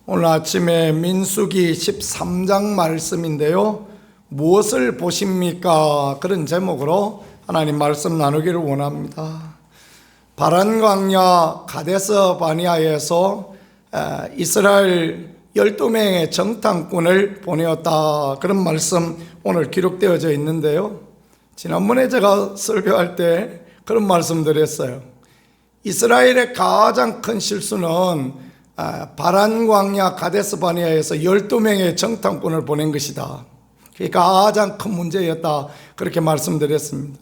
오늘 아침에 민수기 13장 말씀인데요. 무엇을 보십니까? 그런 제목으로 하나님 말씀 나누기를 원합니다. 바란 광야 가데스 바네아에서 이스라엘 12명의 정탐꾼을 보내었다, 그런 말씀 오늘 기록되어져 있는데요. 지난번에 제가 설교할 때 그런 말씀 드렸어요. 이스라엘의 가장 큰 실수는 바란 광야 가데스 바네아에서 12명의 정탐꾼을 보낸 것이다. 그게 가장 큰 문제였다, 그렇게 말씀드렸습니다.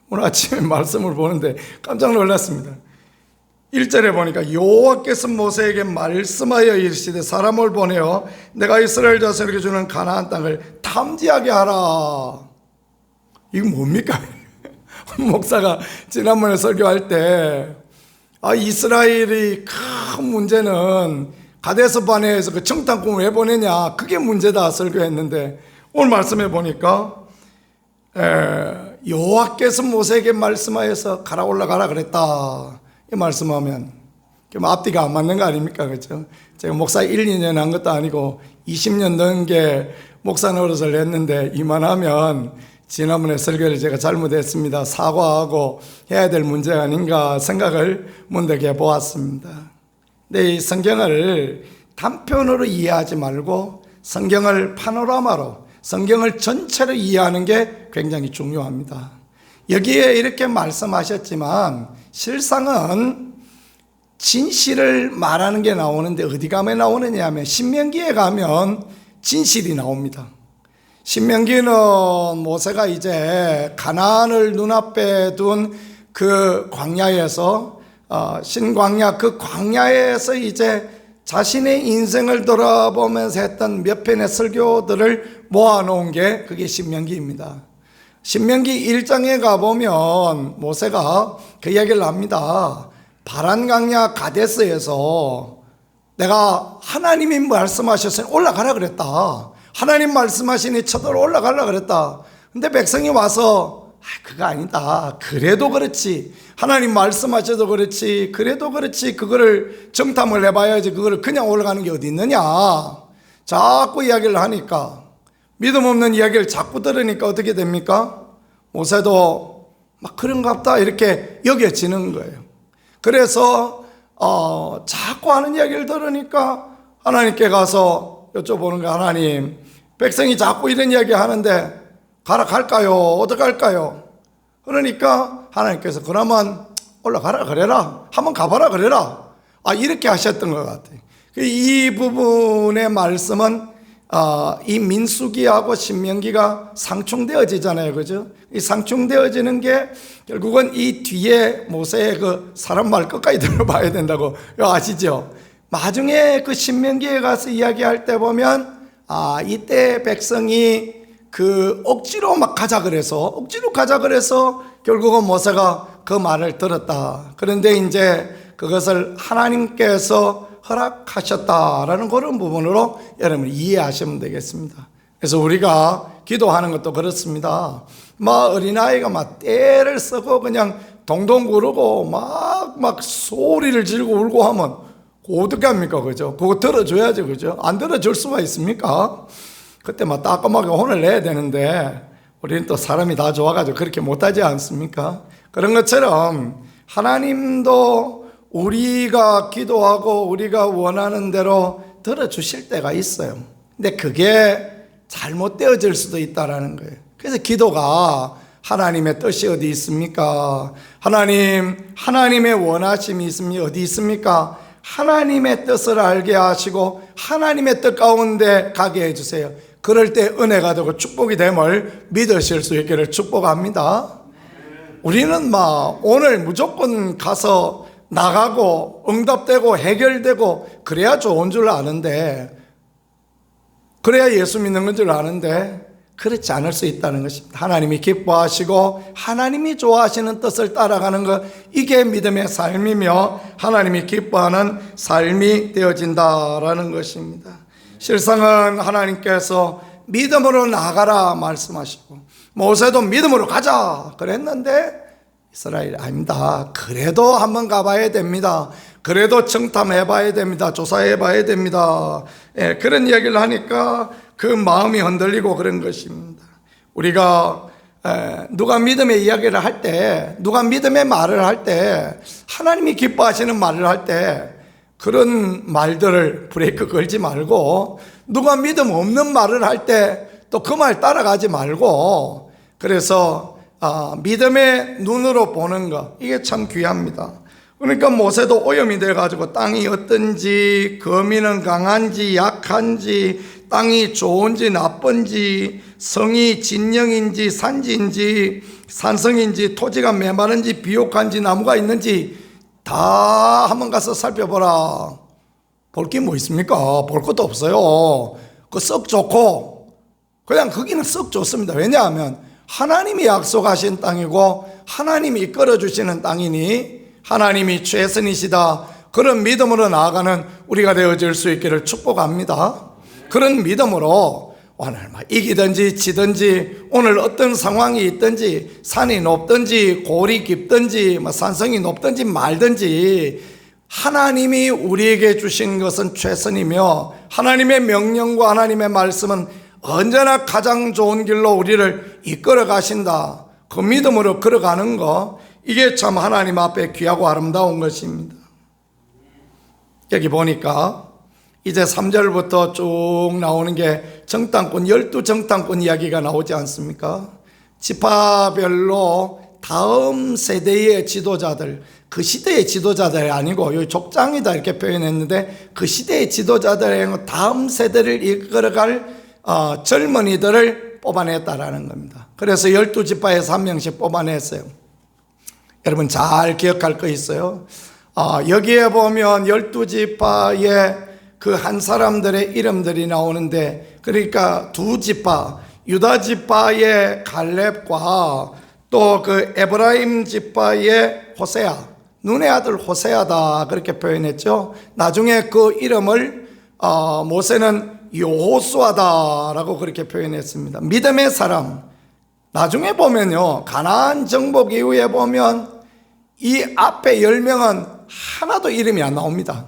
오늘 아침에 말씀을 보는데 깜짝 놀랐습니다. 1절에 보니까 여호와께서 모세에게 말씀하여 이르시되 사람을 보내어 내가 이스라엘 자손에게 주는 가나안 땅을 탐지하게 하라. 이거 뭡니까? 목사가 지난번에 설교할 때 이스라엘의 큰 문제는 가데스 바네아에서 그 정탐꾼을 왜 보내냐, 그게 문제다 설교했는데, 오늘 말씀해 보니까 여호와께서 모세에게 말씀하여서 가라 올라가라 그랬다, 이 말씀하면 앞뒤가 안 맞는 거 아닙니까? 그렇죠? 제가 목사 1, 2년 한 것도 아니고 20년 넘게 목사 노릇을 했는데, 이만하면 지난번에 설교를 제가 잘못했습니다, 사과하고 해야 될 문제가 아닌가 생각을 문득 해보았습니다. 근데 이 성경을 단편으로 이해하지 말고 성경을 파노라마로, 성경을 전체로 이해하는 게 굉장히 중요합니다. 여기에 이렇게 말씀하셨지만 실상은 진실을 말하는 게 나오는데 어디 가면 나오느냐 하면 신명기에 가면 진실이 나옵니다. 신명기는 모세가 이제 가나안을 눈앞에 둔 그 광야에서 신광야, 그 광야에서 이제 자신의 인생을 돌아보면서 했던 몇 편의 설교들을 모아놓은 게 그게 신명기입니다. 신명기 1장에 가보면 모세가 그 이야기를 합니다. 바란 광야 가데스에서 내가 하나님이 말씀하셨으니 올라가라 그랬다. 하나님 말씀하시니 저들로 올라가라 그랬다. 근데 백성이 와서 그거 아니다, 그래도 그렇지, 하나님 말씀하셔도 그렇지, 그래도 그렇지, 그거를 정탐을 해봐야지, 그거를 그냥 올라가는 게 어디 있느냐, 자꾸 이야기를 하니까, 믿음 없는 이야기를 자꾸 들으니까 어떻게 됩니까? 모세도 막 그런갑다 이렇게 여겨지는 거예요. 그래서 자꾸 하는 이야기를 들으니까 하나님께 가서 여쭤보는 거야. 하나님, 백성이 자꾸 이런 이야기 하는데 갈까요? 어떡할까요? 그러니까 하나님께서 그러면 올라가라 그래라, 한번 가봐라 그래라, 이렇게 하셨던 것 같아요. 이 부분의 말씀은 이 민수기하고 신명기가 상충되어지잖아요, 그죠? 이 상충되어지는 게 결국은 이 뒤에 모세의 그 사람 말 끝까지 들어봐야 된다고 아시죠? 나중에 그 신명기에 가서 이야기할 때 보면 이때 백성이 그 억지로 막 가자 그래서 결국은 모세가 그 말을 들었다. 그런데 이제 그것을 하나님께서 허락하셨다라는 그런 부분으로 여러분 이해하시면 되겠습니다. 그래서 우리가 기도하는 것도 그렇습니다. 어린아이가 막 떼를 쓰고 그냥 동동 구르고 막 소리를 지르고 울고 하면 어떻게 합니까? 그죠? 그거 들어줘야죠. 그죠? 안 들어줄 수가 있습니까? 그때 막 따끔하게 혼을 내야 되는데 우리는 또 사람이 다 좋아가지고 그렇게 못하지 않습니까? 그런 것처럼 하나님도 우리가 기도하고 우리가 원하는 대로 들어주실 때가 있어요. 근데 그게 잘못되어질 수도 있다는 거예요. 그래서 기도가 하나님의 뜻이 어디 있습니까? 하나님의 원하심이 어디 있습니까? 하나님의 뜻을 알게 하시고 하나님의 뜻 가운데 가게 해주세요. 그럴 때 은혜가 되고 축복이 됨을 믿으실 수 있기를 축복합니다. 우리는 오늘 무조건 가서 나가고 응답되고 해결되고 그래야 좋은 줄 아는데, 그래야 예수 믿는 건 줄 아는데 그렇지 않을 수 있다는 것입니다. 하나님이 기뻐하시고 하나님이 좋아하시는 뜻을 따라가는 것, 이게 믿음의 삶이며 하나님이 기뻐하는 삶이 되어진다라는 것입니다. 실상은 하나님께서 믿음으로 나가라 말씀하시고 모세도 믿음으로 가자 그랬는데 이스라엘 아닙니다. 그래도 한번 가봐야 됩니다. 그래도 청탐해봐야 됩니다. 조사해봐야 됩니다. 예, 그런 이야기를 하니까 그 마음이 흔들리고 그런 것입니다. 우리가 누가 믿음의 이야기를 할 때, 누가 믿음의 말을 할 때, 하나님이 기뻐하시는 말을 할 때 그런 말들을 브레이크 걸지 말고, 누가 믿음 없는 말을 할 때 또 그 말 따라가지 말고, 그래서 믿음의 눈으로 보는 것, 이게 참 귀합니다. 그러니까 모세도 오염이 돼가지고 땅이 어떤지, 거민은 강한지 약한지, 땅이 좋은지 나쁜지, 성이 진영인지 산지인지 산성인지, 토지가 메마른지 비옥한지 나무가 있는지 다 한번 가서 살펴보라. 볼 게 뭐 있습니까? 볼 것도 없어요. 그 썩 좋고, 그냥 거기는 썩 좋습니다. 왜냐하면 하나님이 약속하신 땅이고 하나님이 이끌어 주시는 땅이니 하나님이 최선이시다. 그런 믿음으로 나아가는 우리가 되어질 수 있기를 축복합니다. 그런 믿음으로 오늘 이기든지 지든지, 오늘 어떤 상황이 있든지, 산이 높든지 골이 깊든지 산성이 높든지 말든지, 하나님이 우리에게 주신 것은 최선이며 하나님의 명령과 하나님의 말씀은 언제나 가장 좋은 길로 우리를 이끌어 가신다. 그 믿음으로 걸어가는 거, 이게 참 하나님 앞에 귀하고 아름다운 것입니다. 여기 보니까 이제 3절부터 쭉 나오는 게 정탐꾼, 12정탐꾼 이야기가 나오지 않습니까? 지파별로 다음 세대의 지도자들, 그 시대의 지도자들이 아니고 여기 족장이다 이렇게 표현했는데, 그 시대의 지도자들의 다음 세대를 이끌어갈 젊은이들을 뽑아냈다라는 겁니다. 그래서 12지파에서 한 명씩 뽑아냈어요. 여러분 잘 기억할 거 있어요. 여기에 보면 12지파의 그 한 사람들의 이름들이 나오는데, 그러니까 두 지파, 유다 지파의 갈렙과 또 그 에브라임 지파의 호세아, 눈의 아들 호세아다 그렇게 표현했죠. 나중에 그 이름을 모세는 여호수아다라고 그렇게 표현했습니다. 믿음의 사람. 나중에 보면요, 가나안 정복 이후에 보면 이 앞에 10명은 하나도 이름이 안 나옵니다.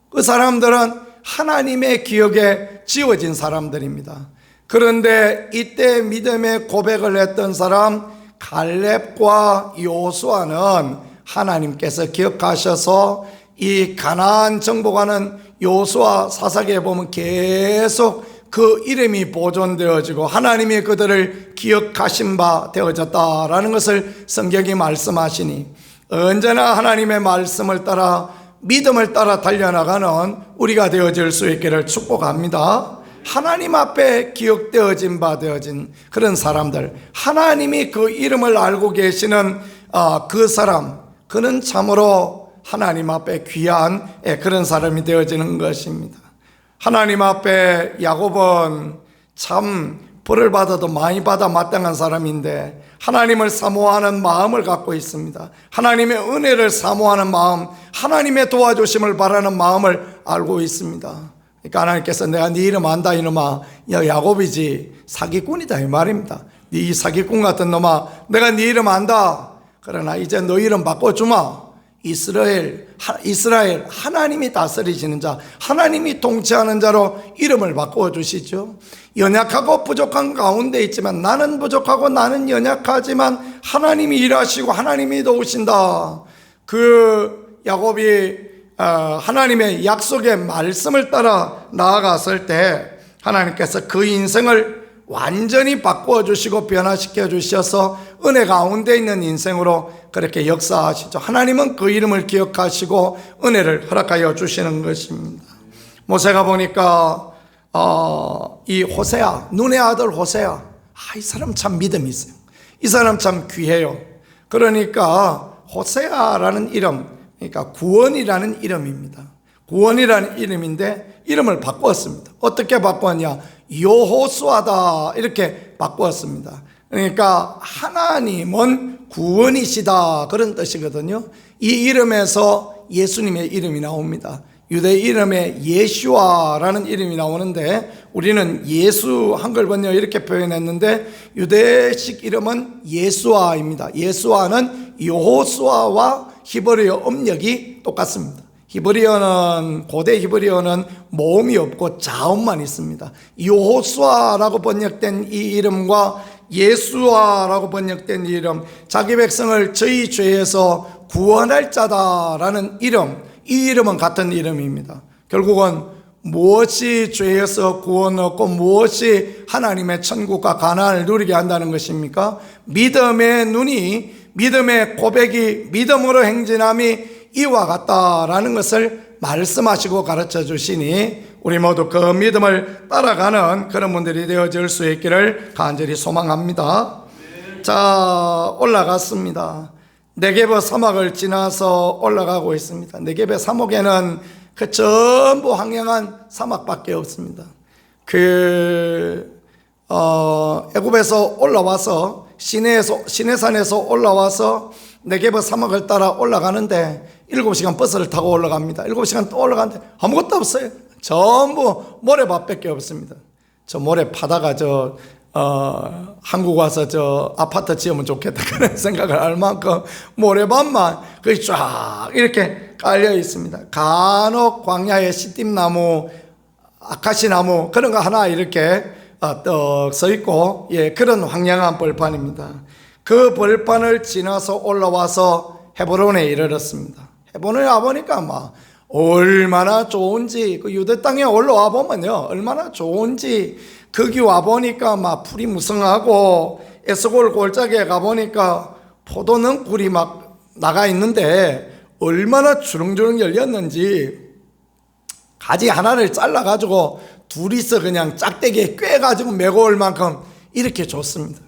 그 사람들은 하나님의 기억에 지워진 사람들입니다. 그런데 이때 믿음의 고백을 했던 사람 갈렙과 여호수아는 하나님께서 기억하셔서 이 가나안 정복하는 여호수아 사사기에 보면 계속 그 이름이 보존되어지고 하나님이 그들을 기억하신 바 되어졌다라는 것을 성경이 말씀하시니, 언제나 하나님의 말씀을 따라 믿음을 따라 달려나가는 우리가 되어질 수 있기를 축복합니다. 하나님 앞에 기억되어진 바 되어진 그런 사람들, 하나님이 그 이름을 알고 계시는 그 사람, 그는 참으로 하나님 앞에 귀한 그런 사람이 되어지는 것입니다. 하나님 앞에 야곱은 참 벌을 받아도 많이 받아 마땅한 사람인데 하나님을 사모하는 마음을 갖고 있습니다. 하나님의 은혜를 사모하는 마음, 하나님의 도와주심을 바라는 마음을 알고 있습니다. 그러니까 하나님께서 내가 네 이름 안다 이놈아, 야 야곱이지 사기꾼이다 이 말입니다. 네 사기꾼 같은 놈아, 내가 네 이름 안다. 그러나 이제 너 이름 바꿔주마. 이스라엘 하나님이 다스리시는 자, 하나님이 통치하는 자로 이름을 바꾸어 주시죠. 연약하고 부족한 가운데 있지만, 나는 부족하고 나는 연약하지만 하나님이 일하시고 하나님이 도우신다. 그 야곱이 하나님의 약속의 말씀을 따라 나아갔을 때 하나님께서 그 인생을 완전히 바꾸어 주시고 변화시켜 주셔서 은혜 가운데 있는 인생으로 그렇게 역사하시죠. 하나님은 그 이름을 기억하시고 은혜를 허락하여 주시는 것입니다. 모세가 보니까 이 호세아, 눈의 아들 호세아, 이 사람 참 믿음이 있어요. 이 사람 참 귀해요. 그러니까 호세아라는 이름, 그러니까 구원이라는 이름입니다. 구원이라는 이름인데 이름을 바꾸었습니다. 어떻게 바꾸었냐? 여호수아다 이렇게 바꾸었습니다. 그러니까 하나님은 구원이시다 그런 뜻이거든요. 이 이름에서 예수님의 이름이 나옵니다. 유대 이름에 예슈아라는 이름이 나오는데 우리는 예수 한글 번역 이렇게 표현했는데 유대식 이름은 예수아입니다. 예수아는 여호수아와 히브리어 음력이 똑같습니다. 히브리어는 고대 히브리어는 모음이 없고 자음만 있습니다. 여호수아라고 번역된 이 이름과 예수아라고 번역된 이 이름, 자기 백성을 저희 죄에서 구원할 자다라는 이름, 이 이름은 같은 이름입니다. 결국은 무엇이 죄에서 구원 얻고 무엇이 하나님의 천국과 가나안을 누리게 한다는 것입니까? 믿음의 눈이, 믿음의 고백이, 믿음으로 행진함이 이와 같다라는 것을 말씀하시고 가르쳐 주시니 우리 모두 그 믿음을 따라가는 그런 분들이 되어질 수 있기를 간절히 소망합니다. 자, 올라갔습니다. 네게브 사막을 지나서 올라가고 있습니다. 네게브 사막에는 그 전부 황량한 사막밖에 없습니다. 애굽에서 올라와서 시내산에서 올라와서 네게브 사막을 따라 올라가는데 7시간 버스를 타고 올라갑니다. 7시간 또 올라가는데 아무것도 없어요. 전부 모래밭밖에 없습니다. 저 모래 파다가 한국 와서 아파트 지으면 좋겠다 그런 생각을 할 만큼 모래밭만 거의 쫙 이렇게 깔려 있습니다. 간혹 광야에 시띠나무, 아카시나무 그런 거 하나 이렇게 떡 서 있고, 그런 황량한 벌판입니다. 그 벌판을 지나서 올라와서 헤브론에 이르렀습니다. 헤브론에 와보니까 얼마나 좋은지, 그 유대 땅에 올라와 보면요 얼마나 좋은지, 거기 와보니까 풀이 무성하고 에스골 골짜기에 가보니까 포도는 꿀이 나가 있는데 얼마나 주렁주렁 열렸는지 가지 하나를 잘라가지고 둘이서 그냥 짝대기에 꿰가지고 메고 올 만큼 이렇게 좋습니다.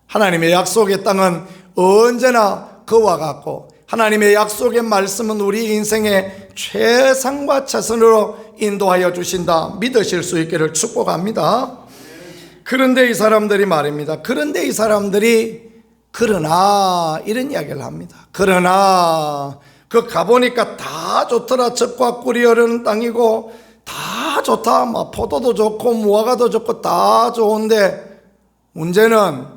하나님의 약속의 땅은 언제나 그와 같고 하나님의 약속의 말씀은 우리 인생의 최상과 최선으로 인도하여 주신다 믿으실 수 있기를 축복합니다. 그런데 이 사람들이 말입니다. 그런데 이 사람들이 그러나 이런 이야기를 합니다. 그러나 그 가보니까 다 좋더라. 젖과 꿀이 흐르는 땅이고 다 좋다. 포도도 좋고 무화과도 좋고 다 좋은데 문제는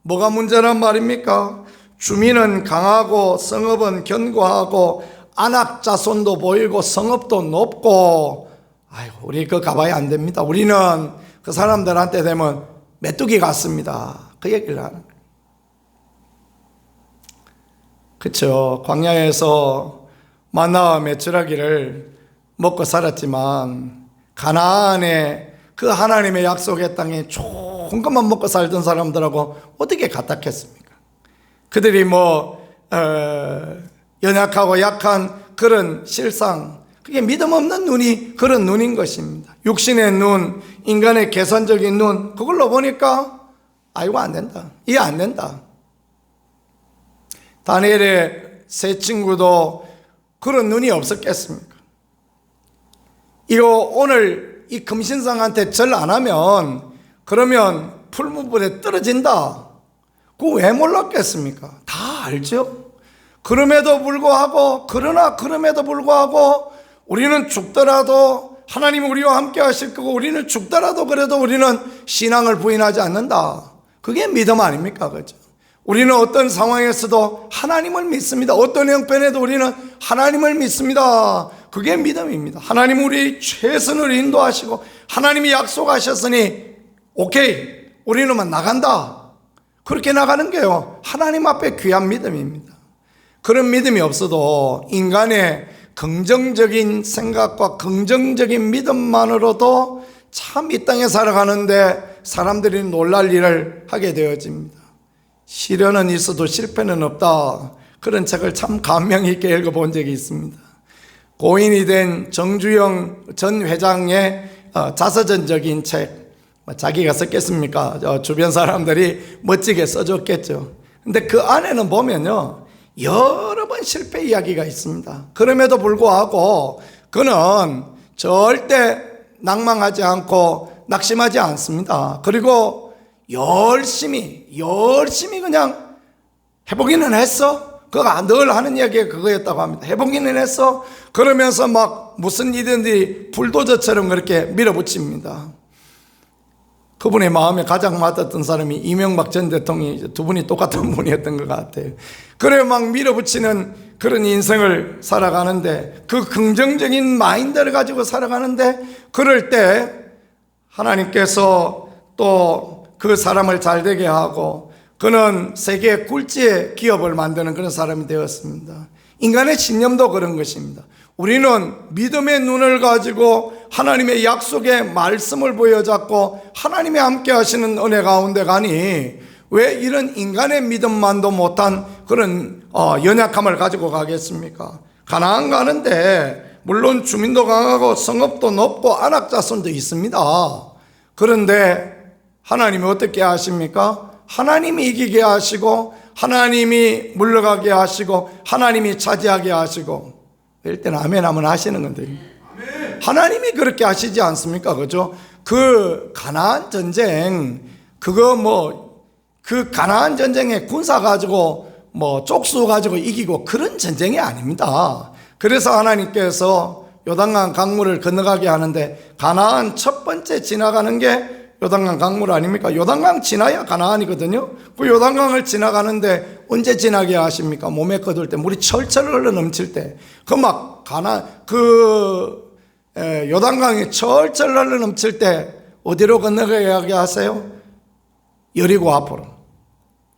뭐가 문제란 말입니까? 주민은 강하고 성읍은 견고하고 안악자손도 보이고 성읍도 높고 우리 가봐야 안 됩니다. 우리는 그 사람들한테 되면 메뚜기 같습니다. 그 얘기를 하는 거예요. 그렇죠. 광야에서 만나와 메추라기를 먹고 살았지만 가나안의 그 하나님의 약속의 땅에 좋은 것만 먹고 살던 사람들하고 어떻게 같았겠습니까? 그들이 연약하고 약한 그런 실상, 그게 믿음 없는 눈이 그런 눈인 것입니다. 육신의 눈, 인간의 계산적인 눈, 그걸로 보니까 안 된다, 이해 안 된다. 다니엘의 세 친구도 그런 눈이 없었겠습니까? 이거 오늘 이 금신상한테 절 안 하면 그러면 풀무불에 떨어진다. 그거 왜 몰랐겠습니까? 다 알죠. 그럼에도 불구하고 우리는 죽더라도 하나님 우리와 함께 하실 거고 우리는 죽더라도 그래도 우리는 신앙을 부인하지 않는다. 그게 믿음 아닙니까? 그죠? 우리는 어떤 상황에서도 하나님을 믿습니다. 어떤 형편에도 우리는 하나님을 믿습니다. 그게 믿음입니다. 하나님 우리 최선을 인도하시고 하나님이 약속하셨으니 오케이 우리는 나간다. 그렇게 나가는 게요 하나님 앞에 귀한 믿음입니다. 그런 믿음이 없어도 인간의 긍정적인 생각과 긍정적인 믿음만으로도 참 이 땅에 살아가는데 사람들이 놀랄 일을 하게 되어집니다. 시련은 있어도 실패는 없다. 그런 책을 참 감명 있게 읽어본 적이 있습니다. 고인이 된 정주영 전 회장의 자서전적인 책, 자기가 썼겠습니까? 주변 사람들이 멋지게 써줬겠죠. 근데 그 안에는 보면요 여러 번 실패 이야기가 있습니다. 그럼에도 불구하고 그는 절대 낭망하지 않고 낙심하지 않습니다. 그리고 열심히 그냥 해보기는 했어. 그가 늘 하는 이야기가 그거였다고 합니다. 해보기는 했어. 그러면서 막 무슨 일든지 불도저처럼 그렇게 밀어붙입니다. 그분의 마음에 가장 맞았던 사람이 이명박 전 대통령이 두 분이 똑같은 분이었던 것 같아요. 그래 막 밀어붙이는 그런 인생을 살아가는데, 그 긍정적인 마인드를 가지고 살아가는데, 그럴 때 하나님께서 또 그 사람을 잘 되게 하고 그는 세계 굴지의 기업을 만드는 그런 사람이 되었습니다. 인간의 신념도 그런 것입니다. 우리는 믿음의 눈을 가지고 하나님의 약속의 말씀을 보여잡고 하나님이 함께 하시는 은혜 가운데 가니, 왜 이런 인간의 믿음만도 못한 그런 연약함을 가지고 가겠습니까? 가나안 가는데 물론 주민도 강하고 성읍도 높고 안악자손도 있습니다. 그런데 하나님이 어떻게 하십니까? 하나님이 이기게 하시고 하나님이 물러가게 하시고 하나님이 차지하게 하시고, 이럴 때는 아멘 하면 하시는 건데, 하나님이 그렇게 하시지 않습니까? 그죠? 그 가나안 전쟁, 그 가나안 전쟁에 군사 가지고 쪽수 가지고 이기고 그런 전쟁이 아닙니다. 그래서 하나님께서 요단강 강물을 건너가게 하는데, 가나안 첫 번째 지나가는 게 요단강 강물 아닙니까? 요단강 지나야 가나안이거든요. 그 요단강을 지나가는데 언제 지나게 하십니까? 몸에 거둘 때, 물이 철철 흘러 넘칠 때, 요단강이 철철 흘러 넘칠 때 어디로 건너가게 하세요? 여리고 앞으로.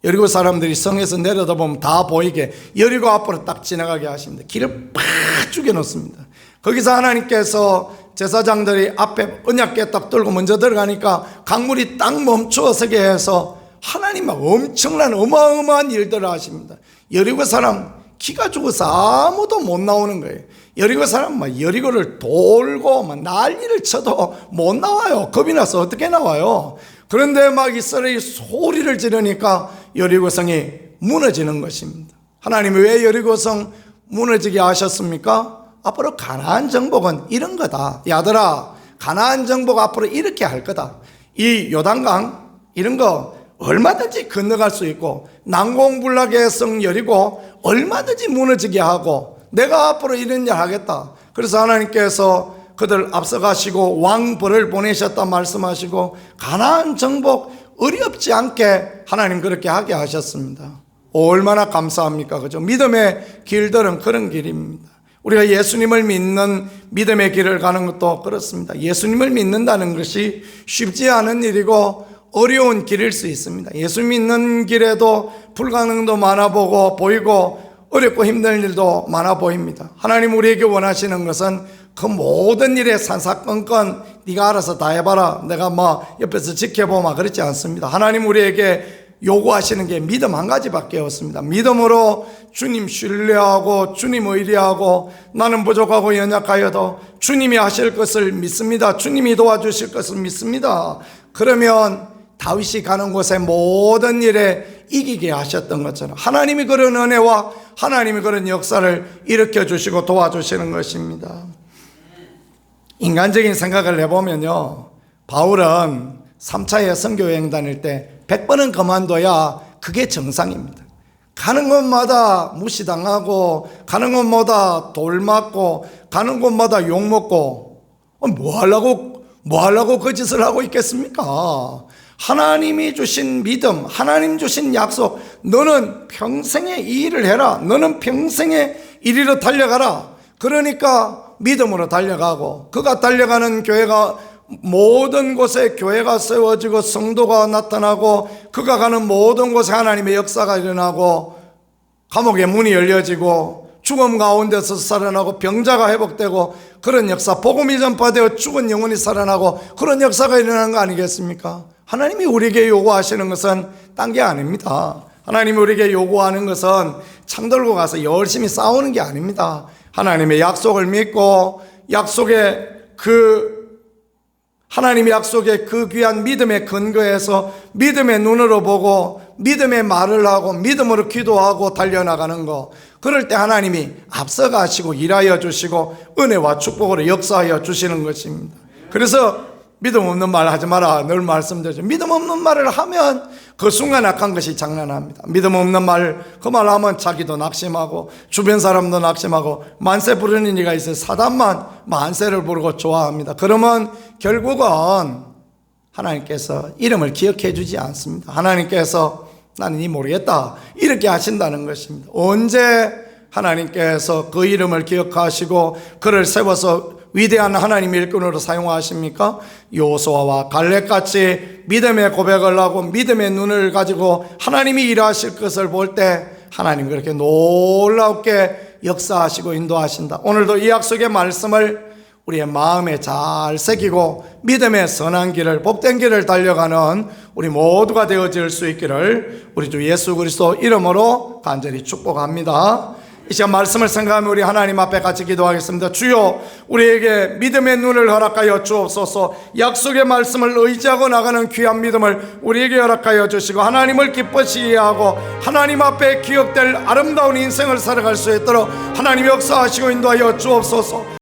여리고 사람들이 성에서 내려다보면 다 보이게 여리고 앞으로 딱 지나가게 하십니다. 길을 팍 죽여 놓습니다. 거기서 하나님께서 제사장들이 앞에 언약궤 딱 들고 먼저 들어가니까 강물이 딱 멈추어 서게 해서 하나님 막 엄청난 어마어마한 일들을 하십니다. 여리고 사람 기가 죽어서 아무도 못 나오는 거예요. 여리고 사람 막 여리고를 돌고 막 난리를 쳐도 못 나와요. 겁이 나서 어떻게 나와요? 그런데 막 이스라엘이 소리를 지르니까 여리고성이 무너지는 것입니다. 하나님이 왜 여리고성 무너지게 하셨습니까? 앞으로 가나안 정복은 이런 거다. 야들아, 가나안 정복 앞으로 이렇게 할 거다. 이 요단강 이런 거 얼마든지 건너갈 수 있고, 난공불락의 성 여리고 얼마든지 무너지게 하고, 내가 앞으로 이런 일 하겠다. 그래서 하나님께서 그들 앞서가시고 왕벌을 보내셨다 말씀하시고, 가나안 정복 어렵지 않게 하나님 그렇게 하게 하셨습니다. 얼마나 감사합니까? 그죠? 믿음의 길들은 그런 길입니다. 우리가 예수님을 믿는 믿음의 길을 가는 것도 그렇습니다. 예수님을 믿는다는 것이 쉽지 않은 일이고 어려운 길일 수 있습니다. 예수 믿는 길에도 불가능도 많아 보이고 어렵고 힘든 일도 많아 보입니다. 하나님 우리에게 원하시는 것은 그 모든 일에 산사건건 네가 알아서 다 해봐라, 내가 옆에서 지켜보마, 그렇지 않습니다. 하나님 우리에게 요구하시는 게 믿음 한 가지밖에 없습니다. 믿음으로 주님 신뢰하고 주님 의뢰하고, 나는 부족하고 연약하여도 주님이 하실 것을 믿습니다. 주님이 도와주실 것을 믿습니다. 그러면 다윗이 가는 곳에 모든 일에 이기게 하셨던 것처럼 하나님이 그런 은혜와 하나님이 그런 역사를 일으켜주시고 도와주시는 것입니다. 인간적인 생각을 해보면요, 바울은 3차에 선교여행 다닐 때 100번은 그만둬야 그게 정상입니다. 가는 곳마다 무시당하고, 가는 곳마다 돌 맞고, 가는 곳마다 욕먹고, 뭐 하려고 그 짓을 하고 있겠습니까? 하나님이 주신 믿음, 하나님 주신 약속, 너는 평생에 이 일을 해라, 너는 평생에 이리로 달려가라. 그러니까 믿음으로 달려가고, 그가 달려가는 교회가 모든 곳에 교회가 세워지고 성도가 나타나고, 그가 가는 모든 곳에 하나님의 역사가 일어나고, 감옥의 문이 열려지고 죽음 가운데서 살아나고 병자가 회복되고, 그런 역사, 복음이 전파되어 죽은 영혼이 살아나고 그런 역사가 일어나는 거 아니겠습니까? 하나님이 우리에게 요구하시는 것은 딴 게 아닙니다. 하나님이 우리에게 요구하는 것은 창 들고 가서 열심히 싸우는 게 아닙니다. 하나님의 약속을 믿고, 하나님의 약속의 그 귀한 믿음의 근거에서 믿음의 눈으로 보고 믿음의 말을 하고 믿음으로 기도하고 달려나가는 거, 그럴 때 하나님이 앞서가시고 일하여 주시고 은혜와 축복으로 역사하여 주시는 것입니다. 그래서 믿음 없는 말 하지 마라 늘 말씀드리죠. 믿음 없는 말을 하면 그 순간 악한 것이 장난합니다. 믿음 없는 말, 그 말하면 자기도 낙심하고 주변 사람도 낙심하고 만세 부르는 이가 있어요. 사단만 만세를 부르고 좋아합니다. 그러면 결국은 하나님께서 이름을 기억해 주지 않습니다. 하나님께서 나는 이 모르겠다 이렇게 하신다는 것입니다. 언제 하나님께서 그 이름을 기억하시고 그를 세워서 위대한 하나님의 일꾼으로 사용하십니까? 여호수아와 갈렙같이 믿음의 고백을 하고 믿음의 눈을 가지고 하나님이 일하실 것을 볼 때 하나님 그렇게 놀랍게 역사하시고 인도하신다. 오늘도 이 약속의 말씀을 우리의 마음에 잘 새기고 믿음의 선한 길을, 복된 길을 달려가는 우리 모두가 되어질 수 있기를 우리 주 예수 그리스도 이름으로 간절히 축복합니다. 이 시간 말씀을 생각하며 우리 하나님 앞에 같이 기도하겠습니다. 주여, 우리에게 믿음의 눈을 허락하여 주옵소서. 약속의 말씀을 의지하고 나가는 귀한 믿음을 우리에게 허락하여 주시고 하나님을 기쁘시게 하고 하나님 앞에 기억될 아름다운 인생을 살아갈 수 있도록 하나님 역사하시고 인도하여 주옵소서.